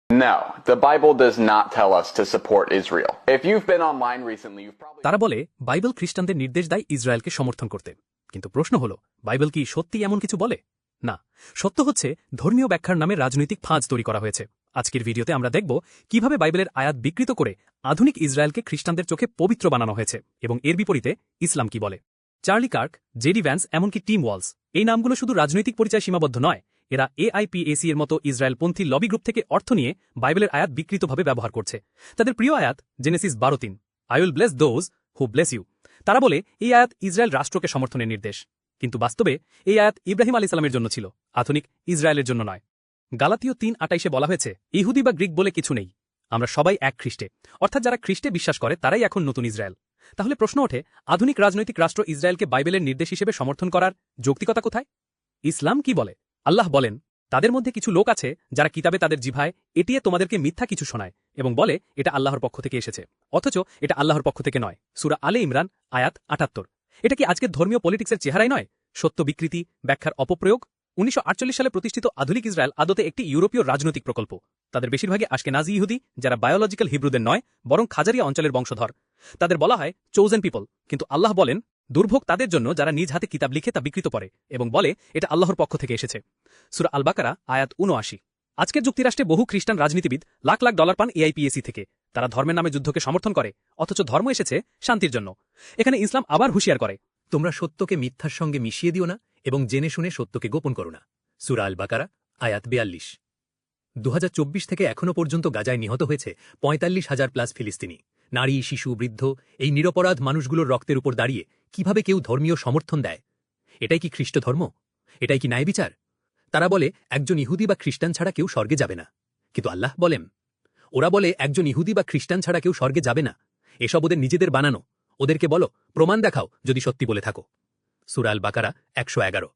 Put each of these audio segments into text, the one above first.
No, the Bible does not tell us to support Israel. If you've been online recently, you've probably... তারা বলে Bible খ্রিস্টানদের নির্দেশ দেয় ইসরায়েলকে সমর্থন করতে। কিন্তু প্রশ্ন হল, বাইবেল কি সত্যি এমন কিছু বলে? না, সত্য হচ্ছে ধর্মীয় ব্যাখ্যার নামে রাজনৈতিক ফাঁদ তৈরি করা হয়েছে। আজকের ভিডিওতে আমরা দেখব কিভাবে বাইবেলের আয়াত বিকৃত করে আধুনিক ইসরায়েলকে খ্রিস্টানদের চোখে পবিত্র বানানো হয়েছে এবং এর বিপরীতে ইসলাম কি বলে। চার্লি কার্ক, জেডি ভ্যান্স, এমনকি টিম ওয়ালস, এই নামগুলো শুধু রাজনৈতিক পরিচয় সীমাবদ্ধ নয়, এরা AIPAC এর মতো ইসরায়েলপন্থী লবি গ্রুপ থেকে অর্থ নিয়ে বাইবেলের আয়াত বিকৃতভাবে ব্যবহার করছে। তাদের প্রিয় আয়াত Genesis 12:3, I will bless those who bless you. তারা বলে এই আয়াত ইসরায়েল রাষ্ট্রকে সমর্থনের নির্দেশ, কিন্তু বাস্তবে এই আয়াত ইব্রাহিম আলী সালামের জন্য ছিল, আধুনিক ইসরায়েলের জন্য নয়। গালাতীয় 3:28 বলা হয়েছে, ইহুদি বা গ্রিক বলে কিছু নেই, আমরা সবাই এক খ্রিস্টে, অর্থাৎ যারা খ্রিস্টে বিশ্বাস করে তারাই এখন নতুন ইসরায়েল। তাহলে প্রশ্ন ওঠে, আধুনিক রাজনৈতিক রাষ্ট্র ইসরায়েলকে বাইবেলের নির্দেশ হিসেবে সমর্থন করার যৌক্তিকতা কোথায়? ইসলাম কি বলে? আল্লাহ বলেন, তাদের মধ্যে কিছু লোক আছে যারা কিতাবে তাদের জিভায় এটিয়ে তোমাদেরকে মিথ্যা কিছু শোনায় এবং বলে এটা আল্লাহর পক্ষ থেকে এসেছে, অথচ এটা আল্লাহর পক্ষ থেকে নয়। সূরা আলে ইমরান আয়াত 78। এটা কি আজকের ধর্মীয় পলিটিক্সের চেহারাই নয়, সত্য বিকৃতি, ব্যাখ্যার অপপ্রয়োগ? 1948 সালে প্রতিষ্ঠিত আধুনিক ইসরায়েল আদতে একটি ইউরোপীয় রাজনৈতিক প্রকল্প। তাদের বেশিরভাগই আশকেনাজি ইহুদি, যারা বায়োলজিক্যাল হিব্রুদের নয় বরং খাজারিয়া অঞ্চলের বংশধর। তাদের বলা হয় চোজেন পিপল, কিন্তু আল্লাহ বলেন দুর্ভোগ তাদের জন্য যারা নিজ হাতে কিতাব লিখে তা বিকৃত করে এবং বলে এটা আল্লাহর পক্ষ থেকে এসেছে। সূরা আল বাকারা আয়াত 79। আজকের যুক্তরাষ্ট্রে বহু খ্রিস্টান রাজনীতিবিদ লাখ লাখ ডলার পান AIPAC থেকে। তারা ধর্মের নামে যুদ্ধকে সমর্থন করে, অথচ ধর্ম এসেছে শান্তির জন্য। এখানে ইসলাম আবার হুঁশিয়ার করে, তোমরা সত্যকে মিথ্যার সঙ্গে মিশিয়ে দিও না এবং জেনে শুনে সত্যকে গোপন করো না। সূরা আল বাকারা আয়াত 42। 2024 থেকে এখনও পর্যন্ত গাজায় নিহত হয়েছে 45,000+ ফিলিস্তিনি। নারী, শিশু, বৃদ্ধ, এই নিরপরাধ মানুষগুলোর রক্তের উপর দাঁড়িয়ে কিভাবে কেউ ধর্মীয় সমর্থন দেয়? এটাই কি খ্রিস্ট ধর্ম? এটাই কি ন্যায় বিচার? তারা বলে একজন ইহুদি বা খ্রিস্টান ছাড়া কেউ স্বর্গে যাবে না, কিন্তু আল্লাহ বলেন, ওরা বলে একজন ইহুদি বা খ্রিস্টান ছাড়া কেউ স্বর্গে যাবে না। এসব ওদের নিজেদের বানানো। ওদেরকে বলো, প্রমাণ দেখাও যদি সত্যি বলে থাকো। সূরা আল বাকারা 111।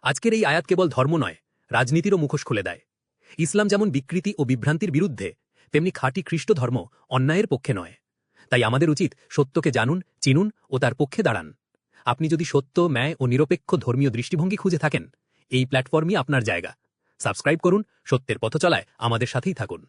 আজকের এই আয়াত কেবল ধর্ম নয়, রাজনীতিরও মুখোশ খুলে দেয়। ইসলাম যেমন বিকৃতি ও বিভ্রান্তির বিরুদ্ধে, তেমনি খাঁটি খ্রিস্ট ধর্ম অন্যায়ের পক্ষে নয়। তাই আমাদের উচিত সত্যকে জানুন, চিনুন ও তার পক্ষে দাঁড়ান। আপনি যদি সত্য, ন্যায় ও নিরপেক্ষ ধর্মীয় দৃষ্টিভঙ্গি খুঁজে থাকেন, এই প্ল্যাটফর্মই আপনার জায়গা। সাবস্ক্রাইব করুন, সত্যের পথচলায় আমাদের সাথেই থাকুন।